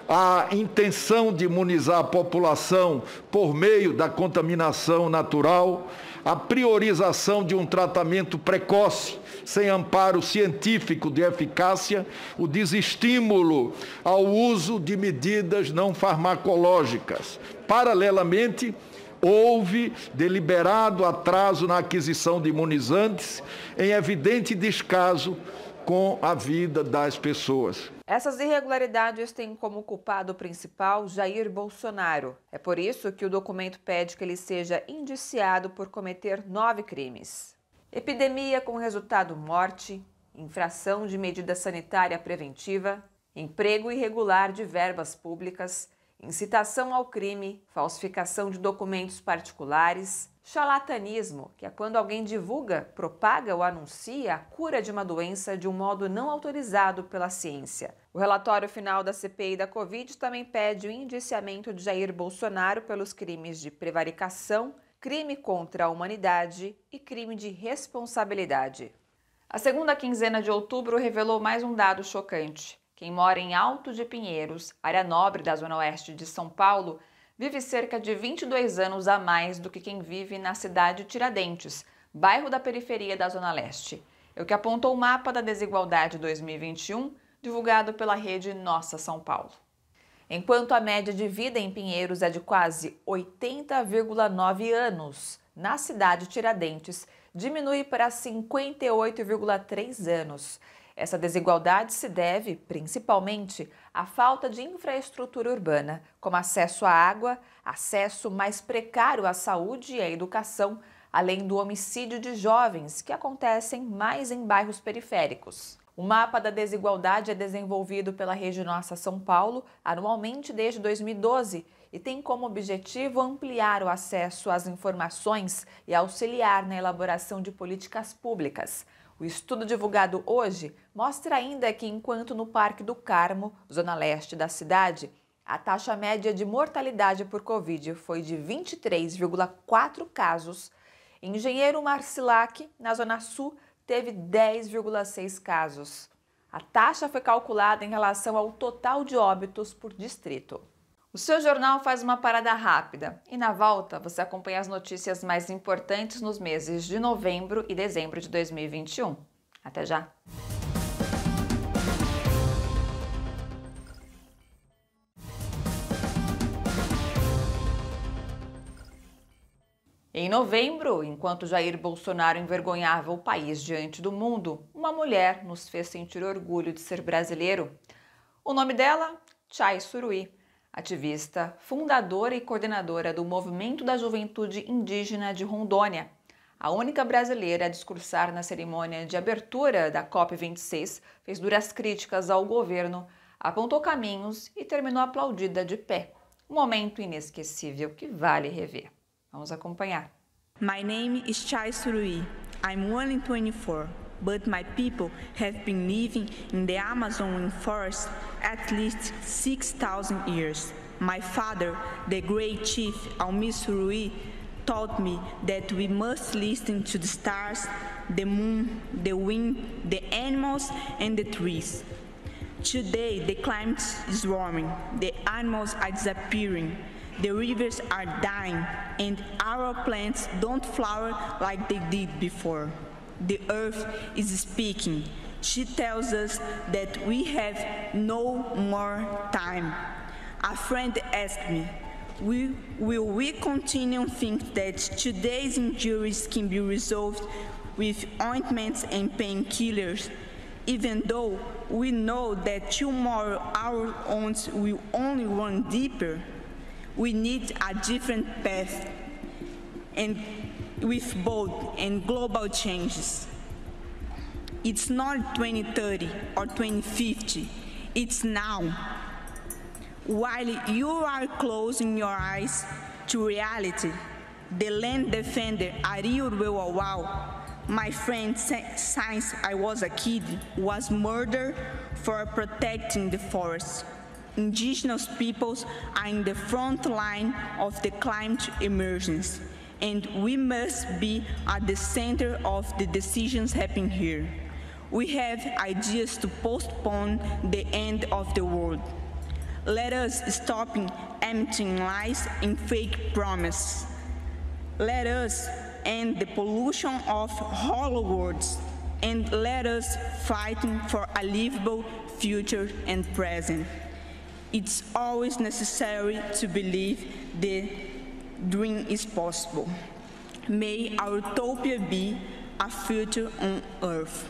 a intenção de imunizar a população por meio da contaminação natural, a priorização de um tratamento precoce, sem amparo científico de eficácia, o desestímulo ao uso de medidas não farmacológicas. Paralelamente, houve deliberado atraso na aquisição de imunizantes, em evidente descaso com a vida das pessoas. Essas irregularidades têm como culpado principal Jair Bolsonaro. É por isso que o documento pede que ele seja indiciado por cometer 9 crimes. Epidemia com resultado morte, infração de medida sanitária preventiva, emprego irregular de verbas públicas, incitação ao crime, falsificação de documentos particulares, charlatanismo, que é quando alguém divulga, propaga ou anuncia a cura de uma doença de um modo não autorizado pela ciência. O relatório final da CPI da Covid também pede o indiciamento de Jair Bolsonaro pelos crimes de prevaricação, crime contra a humanidade e crime de responsabilidade. A segunda quinzena de outubro revelou mais um dado chocante. Quem mora em Alto de Pinheiros, área nobre da Zona Oeste de São Paulo, vive cerca de 22 anos a mais do que quem vive na cidade de Tiradentes, bairro da periferia da Zona Leste. É o que apontou o Mapa da Desigualdade 2021, divulgado pela rede Nossa São Paulo. Enquanto a média de vida em Pinheiros é de quase 80,9 anos, na cidade de Tiradentes diminui para 58,3 anos. Essa desigualdade se deve, principalmente, à falta de infraestrutura urbana, como acesso à água, acesso mais precário à saúde e à educação, além do homicídio de jovens, que acontecem mais em bairros periféricos. O Mapa da Desigualdade é desenvolvido pela Rede Nossa São Paulo anualmente desde 2012 e tem como objetivo ampliar o acesso às informações e auxiliar na elaboração de políticas públicas. O estudo divulgado hoje mostra ainda que, enquanto no Parque do Carmo, zona leste da cidade, a taxa média de mortalidade por Covid foi de 23,4 casos, Engenheiro Marcilac, na zona sul, teve 10,6 casos. A taxa foi calculada em relação ao total de óbitos por distrito. O seu jornal faz uma parada rápida e, na volta, você acompanha as notícias mais importantes nos meses de novembro e dezembro de 2021. Até já! Em novembro, enquanto Jair Bolsonaro envergonhava o país diante do mundo, uma mulher nos fez sentir orgulho de ser brasileiro. O nome dela? Chay Suruí, ativista, fundadora e coordenadora do Movimento da Juventude Indígena de Rondônia. A única brasileira a discursar na cerimônia de abertura da COP26, fez duras críticas ao governo, apontou caminhos e terminou aplaudida de pé. Um momento inesquecível que vale rever. Vamos acompanhar. My name is Chay Suruí. I'm 1 in 24, but my people have been living in the Amazon rainforest at least 6,000 years. My father, the great chief Almi Suruí, taught me that we must listen to the stars, the moon, the wind, the animals, and the trees. Today, the climate is warming, the animals are disappearing, the rivers are dying, and our plants don't flower like they did before. The earth is speaking. She tells us that we have no more time. A friend asked me, will we continue to think that today's injuries can be resolved with ointments and painkillers, even though we know that tomorrow our wounds will only run deeper? We need a different path, and with bold and global changes. It's not 2030 or 2050, it's now. While you are closing your eyes to reality, the land defender Ariel Wewawau, my friend since I was a kid, was murdered for protecting the forest. Indigenous peoples are in the front line of the climate emergency, and we must be at the center of the decisions happening here. We have ideas to postpone the end of the world. Let us stop emptying lies and fake promises. Let us end the pollution of hollow words, and let us fight for a livable future and present. It's always necessary to believe the dream is possible. May our utopia be a future on Earth.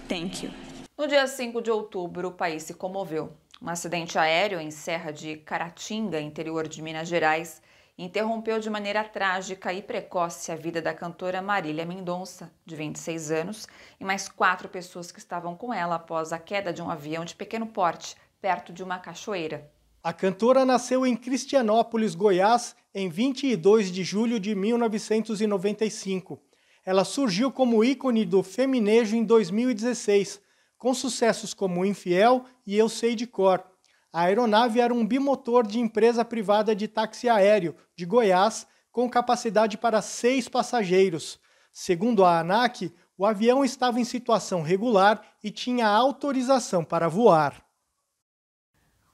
Thank you. No dia 5 de outubro, o país se comoveu. Um acidente aéreo em Serra de Caratinga, interior de Minas Gerais, interrompeu de maneira trágica e precoce a vida da cantora Marília Mendonça, de 26 anos, e mais 4 pessoas que estavam com ela após a queda de um avião de pequeno porte, perto de uma cachoeira. A cantora nasceu em Cristianópolis, Goiás, em 22 de julho de 1995. Ela surgiu como ícone do feminejo em 2016, com sucessos como Infiel e Eu Sei de Cor. A aeronave era um bimotor de empresa privada de táxi aéreo de Goiás, com capacidade para 6 passageiros. Segundo a ANAC, o avião estava em situação regular e tinha autorização para voar.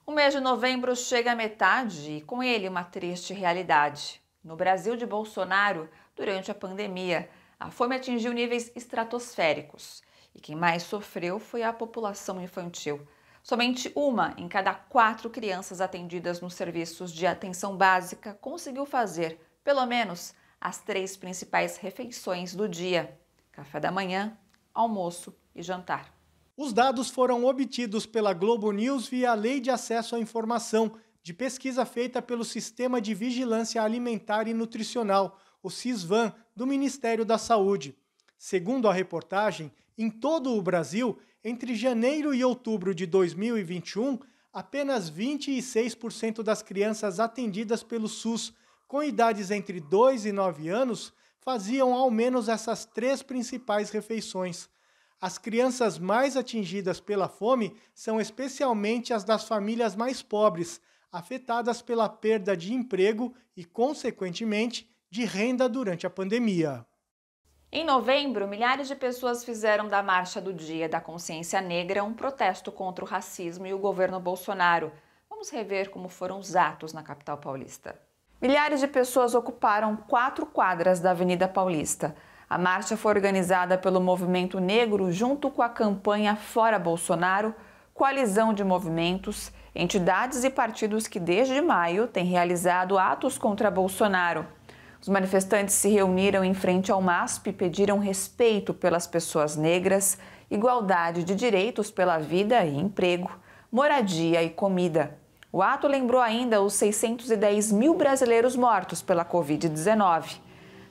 O mês de novembro chega à metade e, com ele, uma triste realidade. No Brasil de Bolsonaro, durante a pandemia, a fome atingiu níveis estratosféricos. E quem mais sofreu foi a população infantil. Somente 1 em cada 4 crianças atendidas nos serviços de atenção básica conseguiu fazer, pelo menos, as 3 principais refeições do dia: café da manhã, almoço e jantar. Os dados foram obtidos pela Globo News via Lei de Acesso à Informação, de pesquisa feita pelo Sistema de Vigilância Alimentar e Nutricional, o SISVAN, do Ministério da Saúde. Segundo a reportagem, em todo o Brasil, entre janeiro e outubro de 2021, apenas 26% das crianças atendidas pelo SUS com idades entre 2 e 9 anos faziam ao menos essas 3 principais refeições. As crianças mais atingidas pela fome são especialmente as das famílias mais pobres, afetadas pela perda de emprego e, consequentemente, de renda durante a pandemia. Em novembro, milhares de pessoas fizeram da Marcha do Dia da Consciência Negra um protesto contra o racismo e o governo Bolsonaro. Vamos rever como foram os atos na capital paulista. Milhares de pessoas ocuparam 4 quadras da Avenida Paulista. A marcha foi organizada pelo Movimento Negro junto com a campanha Fora Bolsonaro, coalizão de movimentos, entidades e partidos que desde maio têm realizado atos contra Bolsonaro. Os manifestantes se reuniram em frente ao MASP e pediram respeito pelas pessoas negras, igualdade de direitos pela vida e emprego, moradia e comida. O ato lembrou ainda os 610 mil brasileiros mortos pela Covid-19.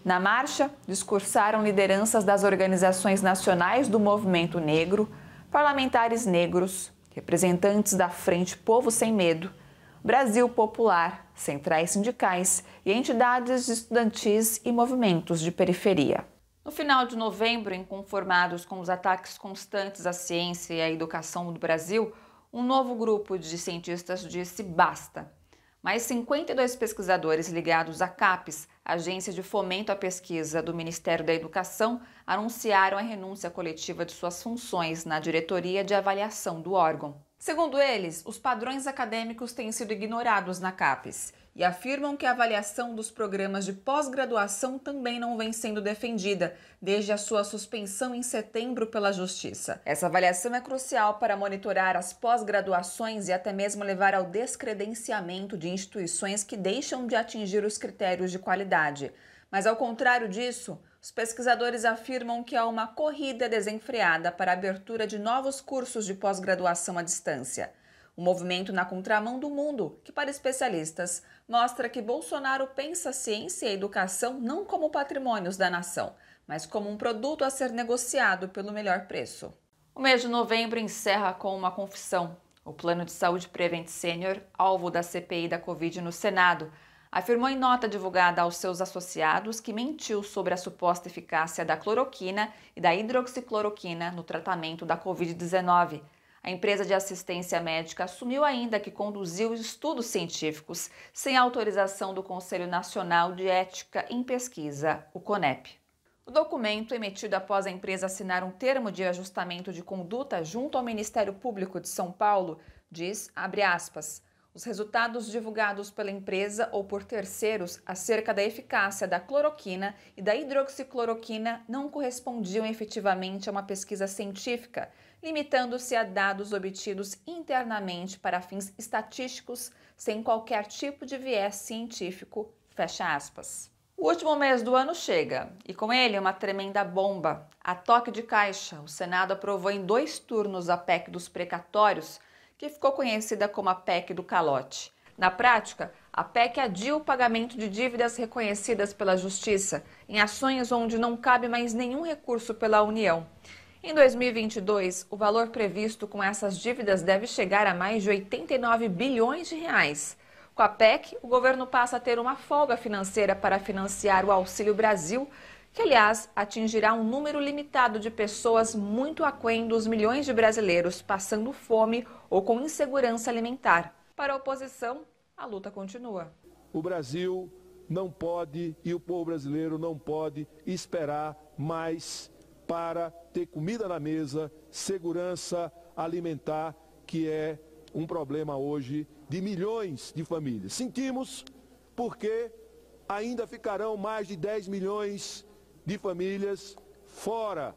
Na marcha, discursaram lideranças das organizações nacionais do movimento negro, parlamentares negros, representantes da Frente Povo Sem Medo, Brasil Popular, centrais sindicais e entidades estudantis e movimentos de periferia. No final de novembro, inconformados com os ataques constantes à ciência e à educação do Brasil, um novo grupo de cientistas disse basta. Mais 52 pesquisadores ligados à CAPES, Agência de Fomento à Pesquisa do Ministério da Educação, anunciaram a renúncia coletiva de suas funções na diretoria de avaliação do órgão. Segundo eles, os padrões acadêmicos têm sido ignorados na CAPES e afirmam que a avaliação dos programas de pós-graduação também não vem sendo defendida desde a sua suspensão em setembro pela Justiça. Essa avaliação é crucial para monitorar as pós-graduações e até mesmo levar ao descredenciamento de instituições que deixam de atingir os critérios de qualidade. Mas, ao contrário disso, os pesquisadores afirmam que há uma corrida desenfreada para a abertura de novos cursos de pós-graduação à distância. Um movimento na contramão do mundo, que, para especialistas, mostra que Bolsonaro pensa a ciência e a educação não como patrimônios da nação, mas como um produto a ser negociado pelo melhor preço. O mês de novembro encerra com uma confissão. O Plano de Saúde Prevent Senior, alvo da CPI da Covid no Senado, afirmou em nota divulgada aos seus associados que mentiu sobre a suposta eficácia da cloroquina e da hidroxicloroquina no tratamento da Covid-19. A empresa de assistência médica assumiu ainda que conduziu estudos científicos sem autorização do Conselho Nacional de Ética em Pesquisa, o CONEP. O documento, emitido após a empresa assinar um termo de ajustamento de conduta junto ao Ministério Público de São Paulo, diz, abre aspas, os resultados divulgados pela empresa ou por terceiros acerca da eficácia da cloroquina e da hidroxicloroquina não correspondiam efetivamente a uma pesquisa científica, limitando-se a dados obtidos internamente para fins estatísticos, sem qualquer tipo de viés científico, fecha aspas. O último mês do ano chega, e com ele uma tremenda bomba. A toque de caixa, o Senado aprovou em 2 turnos a PEC dos precatórios, que ficou conhecida como a PEC do calote. Na prática, a PEC adia o pagamento de dívidas reconhecidas pela Justiça, em ações onde não cabe mais nenhum recurso pela União. Em 2022, o valor previsto com essas dívidas deve chegar a mais de 89 bilhões de reais. Com a PEC, o governo passa a ter uma folga financeira para financiar o Auxílio Brasil, que, aliás, atingirá um número limitado de pessoas muito aquém dos milhões de brasileiros passando fome ou com insegurança alimentar. Para a oposição, a luta continua. O Brasil não pode e o povo brasileiro não pode esperar mais para ter comida na mesa, segurança alimentar, que é um problema hoje de milhões de famílias. Sentimos porque ainda ficarão mais de 10 milhões de famílias fora,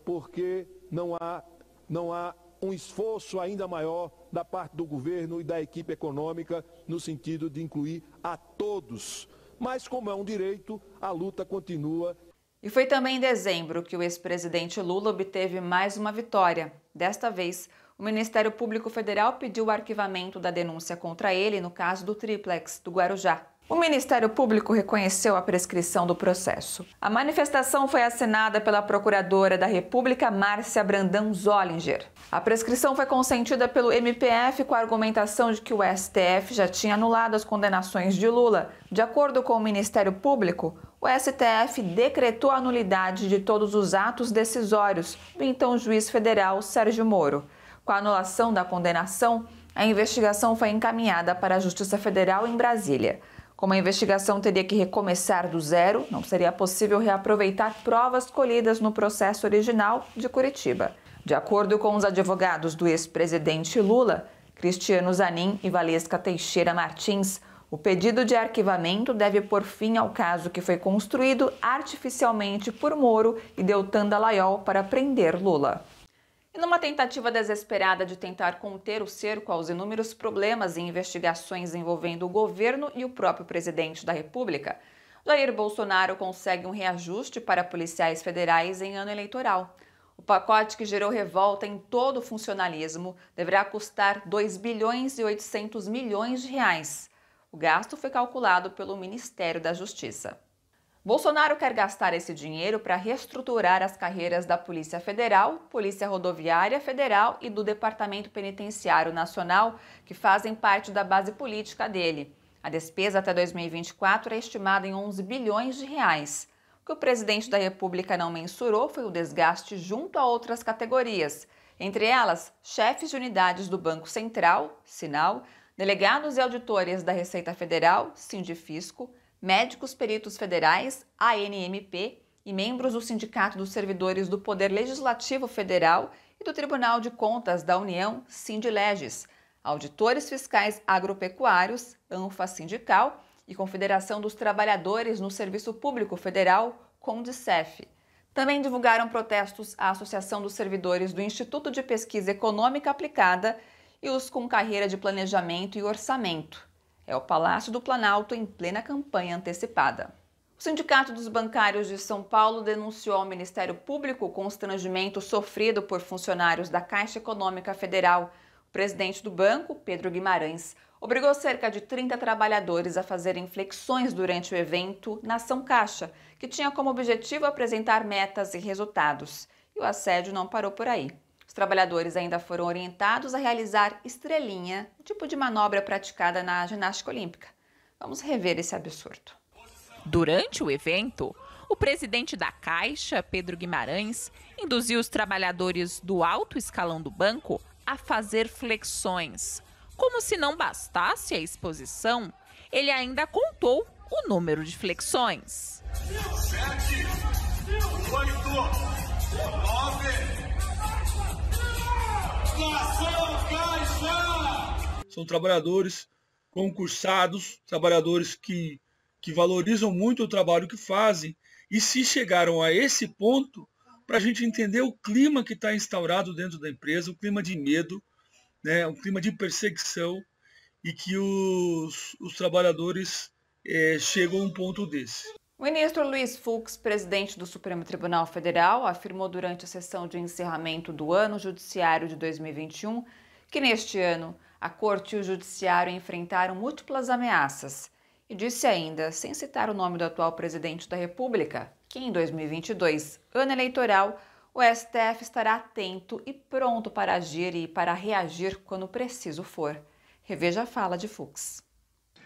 porque não há um esforço ainda maior da parte do governo e da equipe econômica no sentido de incluir a todos. Mas como é um direito, a luta continua. E foi também em dezembro que o ex-presidente Lula obteve mais uma vitória. Desta vez, o Ministério Público Federal pediu o arquivamento da denúncia contra ele no caso do Triplex, do Guarujá. O Ministério Público reconheceu a prescrição do processo. A manifestação foi assinada pela Procuradora da República, Márcia Brandão Zollinger. A prescrição foi consentida pelo MPF com a argumentação de que o STF já tinha anulado as condenações de Lula. De acordo com o Ministério Público, o STF decretou a nulidade de todos os atos decisórios do então juiz federal Sérgio Moro. Com a anulação da condenação, a investigação foi encaminhada para a Justiça Federal em Brasília. Como a investigação teria que recomeçar do zero, não seria possível reaproveitar provas colhidas no processo original de Curitiba. De acordo com os advogados do ex-presidente Lula, Cristiano Zanin e Valesca Teixeira Martins, o pedido de arquivamento deve pôr fim ao caso que foi construído artificialmente por Moro e Deltan Dallagnol para prender Lula. E numa tentativa desesperada de tentar conter o cerco aos inúmeros problemas e investigações envolvendo o governo e o próprio presidente da República, Jair Bolsonaro consegue um reajuste para policiais federais em ano eleitoral. O pacote, que gerou revolta em todo o funcionalismo, deverá custar 2 bilhões e 800 milhões de reais. O gasto foi calculado pelo Ministério da Justiça. Bolsonaro quer gastar esse dinheiro para reestruturar as carreiras da Polícia Federal, Polícia Rodoviária Federal e do Departamento Penitenciário Nacional, que fazem parte da base política dele. A despesa até 2024 é estimada em 11 bilhões de reais. O que o presidente da República não mensurou foi o desgaste junto a outras categorias, entre elas chefes de unidades do Banco Central, Sinal, delegados e auditores da Receita Federal, Sindifisco, médicos peritos federais, ANMP, e membros do Sindicato dos Servidores do Poder Legislativo Federal e do Tribunal de Contas da União, Sindileges, auditores fiscais agropecuários, ANFA Sindical, e Confederação dos Trabalhadores no Serviço Público Federal, CONDICEF. Também divulgaram protestos à Associação dos Servidores do Instituto de Pesquisa Econômica Aplicada e os com carreira de planejamento e orçamento. É o Palácio do Planalto em plena campanha antecipada. O Sindicato dos Bancários de São Paulo denunciou ao Ministério Público o constrangimento sofrido por funcionários da Caixa Econômica Federal. O presidente do banco, Pedro Guimarães, obrigou cerca de 30 trabalhadores a fazerem flexões durante o evento Nação Caixa, que tinha como objetivo apresentar metas e resultados. E o assédio não parou por aí. Os trabalhadores ainda foram orientados a realizar estrelinha, um tipo de manobra praticada na ginástica olímpica. Vamos rever esse absurdo. Durante o evento, o presidente da Caixa, Pedro Guimarães, induziu os trabalhadores do alto escalão do banco a fazer flexões. Como se não bastasse a exposição, ele ainda contou o número de flexões. 7, 8, 9... São trabalhadores concursados, trabalhadores que valorizam muito o trabalho que fazem. E se chegaram a esse ponto, para a gente entender o clima que está instaurado dentro da empresa, o clima de medo, né, um clima de perseguição, e que os trabalhadores chegam a um ponto desse. O ministro Luiz Fux, presidente do Supremo Tribunal Federal, afirmou durante a sessão de encerramento do ano judiciário de 2021 que neste ano a Corte e o Judiciário enfrentaram múltiplas ameaças e disse ainda, sem citar o nome do atual presidente da República, que em 2022, ano eleitoral, o STF estará atento e pronto para agir e para reagir quando preciso for. Reveja a fala de Fux.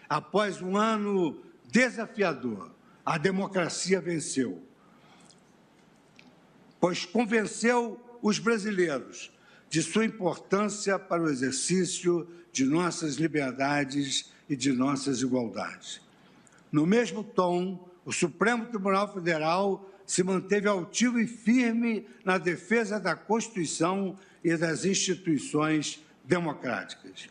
Após um ano desafiador, a democracia venceu, pois convenceu os brasileiros de sua importância para o exercício de nossas liberdades e de nossas igualdades. No mesmo tom, o Supremo Tribunal Federal se manteve altivo e firme na defesa da Constituição e das instituições democráticas.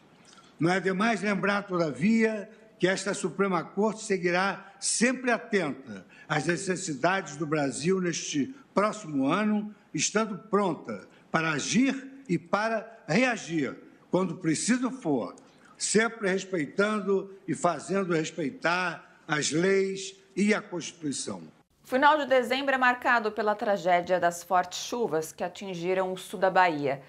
Não é demais lembrar, todavia, que esta Suprema Corte seguirá sempre atenta às necessidades do Brasil neste próximo ano, estando pronta para agir e para reagir, quando preciso for, sempre respeitando e fazendo respeitar as leis e a Constituição. O final de dezembro é marcado pela tragédia das fortes chuvas que atingiram o sul da Bahia.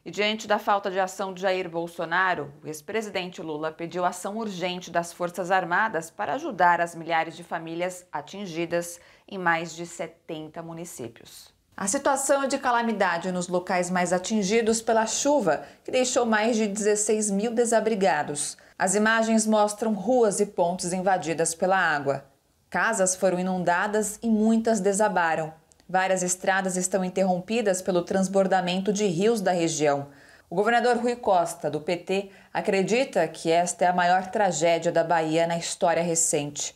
E diante da falta de ação de Jair Bolsonaro, o ex-presidente Lula pediu ação urgente das Forças Armadas para ajudar as milhares de famílias atingidas em mais de 70 municípios. A situação é de calamidade nos locais mais atingidos pela chuva, que deixou mais de 16 mil desabrigados. As imagens mostram ruas e pontes invadidas pela água. Casas foram inundadas e muitas desabaram. Várias estradas estão interrompidas pelo transbordamento de rios da região. O governador Rui Costa, do PT, acredita que esta é a maior tragédia da Bahia na história recente.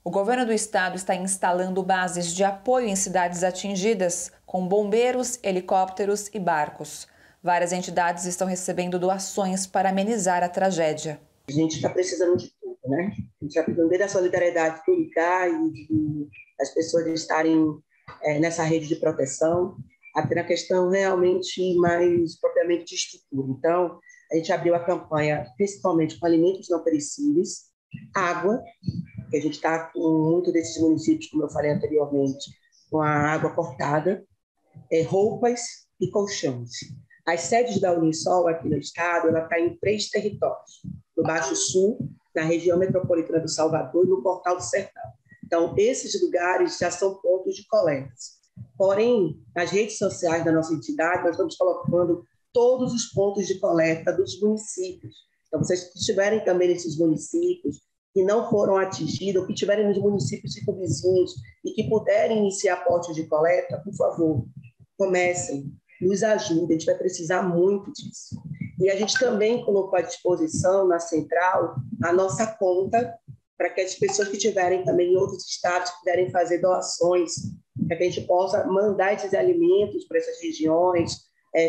O governo do estado está instalando bases de apoio em cidades atingidas, com bombeiros, helicópteros e barcos. Várias entidades estão recebendo doações para amenizar a tragédia. A gente está precisando de tudo, né? A gente está precisando desde a solidariedade pública e de as pessoas estarem nessa rede de proteção, até na questão realmente mais propriamente de estrutura. Então, a gente abriu a campanha principalmente com alimentos não perecíveis, água, que a gente está com muitos desses municípios, como eu falei anteriormente, com a água cortada, roupas e colchões. As sedes da Unisol aqui no estado, ela está em 3 territórios, no Baixo Sul, na região metropolitana do Salvador e no Portal do Sertão. Então, esses lugares já são pontos de coletas. Porém, nas redes sociais da nossa entidade, nós estamos colocando todos os pontos de coleta dos municípios. Então, vocês que estiverem também nesses municípios, que não foram atingidos, ou que estiverem nos municípios circunvizinhos e que puderem iniciar pontos de coleta, por favor, comecem, nos ajudem, a gente vai precisar muito disso. E a gente também colocou à disposição, na central, a nossa conta, para que as pessoas que estiverem também em outros estados puderem fazer doações, para que a gente possa mandar esses alimentos para essas regiões,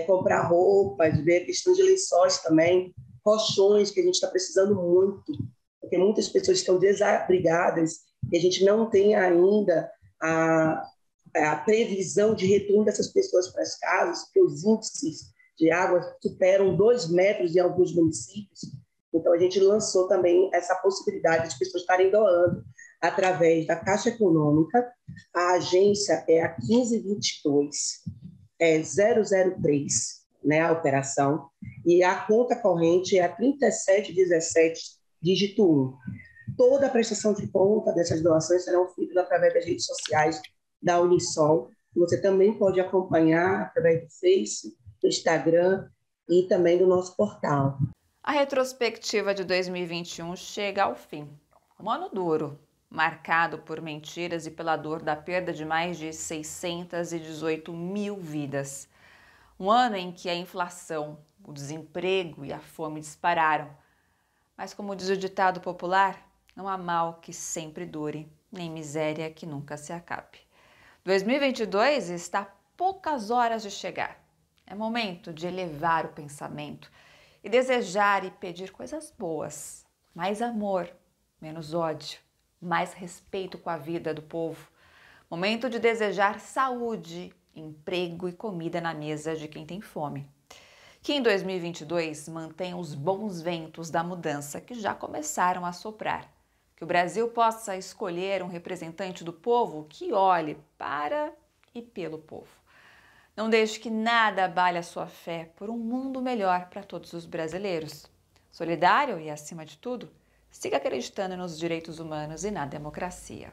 comprar roupas, ver a questão de lençóis também, colchões, que a gente está precisando muito, porque muitas pessoas estão desabrigadas e a gente não tem ainda a previsão de retorno dessas pessoas para as casas, porque os índices de água superam 2 metros em alguns municípios. Então, a gente lançou também essa possibilidade de pessoas estarem doando através da Caixa Econômica. A agência é a 1522-003, né, a operação, e a conta corrente é a 3717, dígito 1. Toda a prestação de conta dessas doações serão feitas através das redes sociais da Unisol. Você também pode acompanhar através do Face, do Instagram e também do nosso portal. A retrospectiva de 2021 chega ao fim. Um ano duro, marcado por mentiras e pela dor da perda de mais de 618 mil vidas. Um ano em que a inflação, o desemprego e a fome dispararam. Mas, como diz o ditado popular, não há mal que sempre dure, nem miséria que nunca se acabe. 2022 está a poucas horas de chegar. É momento de elevar o pensamento e desejar e pedir coisas boas. Mais amor, menos ódio, mais respeito com a vida do povo. Momento de desejar saúde, emprego e comida na mesa de quem tem fome. Que em 2022 mantenha os bons ventos da mudança que já começaram a soprar. Que o Brasil possa escolher um representante do povo que olhe para e pelo povo. Não deixe que nada abale a sua fé por um mundo melhor para todos os brasileiros. Solidário e, acima de tudo, siga acreditando nos direitos humanos e na democracia.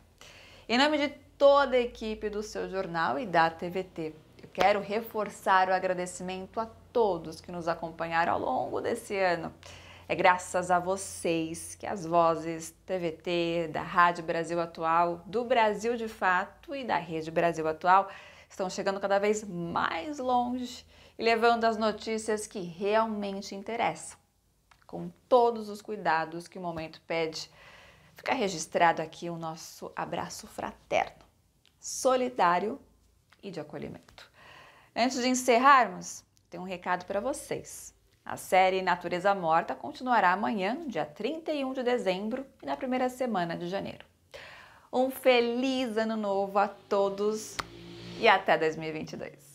Em nome de toda a equipe do seu jornal e da TVT, eu quero reforçar o agradecimento a todos que nos acompanharam ao longo desse ano. É graças a vocês que as vozes TVT, da Rádio Brasil Atual, do Brasil de Fato e da Rede Brasil Atual estão chegando cada vez mais longe e levando as notícias que realmente interessam, com todos os cuidados que o momento pede. Fica registrado aqui o nosso abraço fraterno, solidário e de acolhimento. Antes de encerrarmos, tem um recado para vocês. A série Natureza Morta continuará amanhã, dia 31 de dezembro, e na primeira semana de janeiro. Um feliz ano novo a todos e até 2022.